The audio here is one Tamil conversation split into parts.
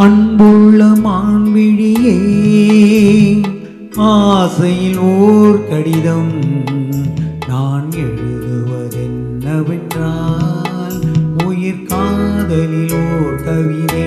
அன்புள்ள மான்விழியே, ஆசையில் ஓர் கடிதம் நான் எழுதுவதென்னவென்றால், உயிர் காதலில் ஓர் கவிதை.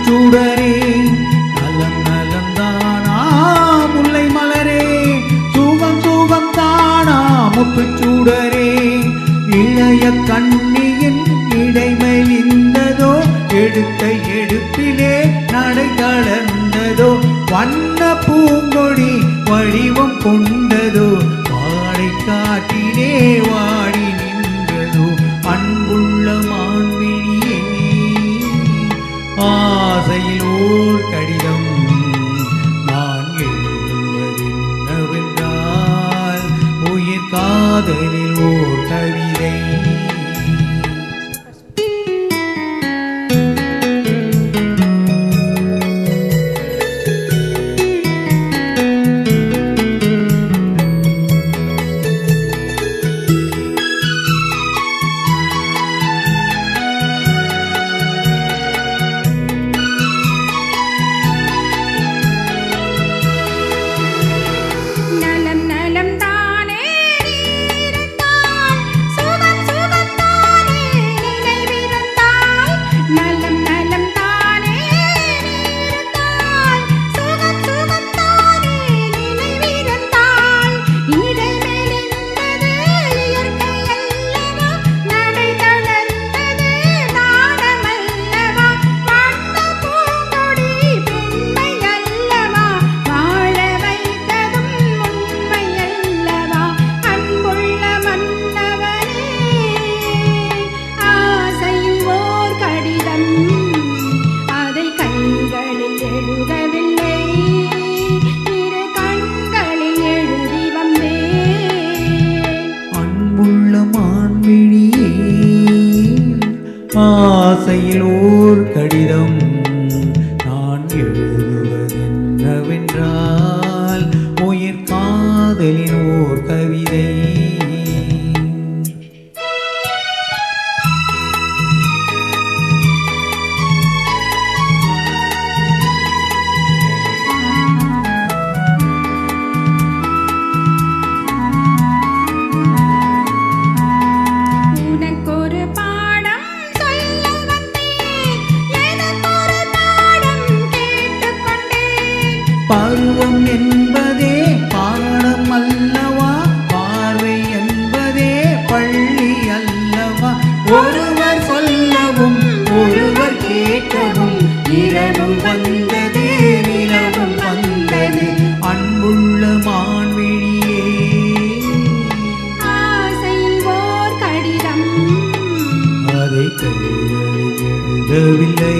சுடரே நலம் நலம் தானா முல்லை மலரே, சுகம் சுகம் தானா முத்துச்சூடரே. இளைய கண்ணியின் இடைமெலிந்ததோ, எடுத்த எடுப்பிலே நடை தளர்ந்ததோ, வண்ண பூங்கொடி வடிவம் கொண்டதோ, வாடை காட்டிலே வாடி நின்றதோ. அன்புள்ள மான்விழியே, ஆசையில் ஓர் கடிதம் நான் எழுதுவதென்னவென்றால், உயிர் காதலில் ஓர் கவிதை. ஆசையில் ஓர் கடிதம் நான் எழுதுவதென்னவென்றால், உயிர் காதலின் ஓர் கவிதை. பருவம் என்பதே பாடம் அல்லவா, பார்வை என்பதே பள்ளி அல்லவா. ஒருவர் சொல்லவும் ஒருவர் கேட்கவும், இரவும் வந்தது நிலவும் வந்தது. அன்புள்ள மான்விழியே, ஆசையில் ஓர் கடிதம் அதை கைகளில் எழுதவில்லை.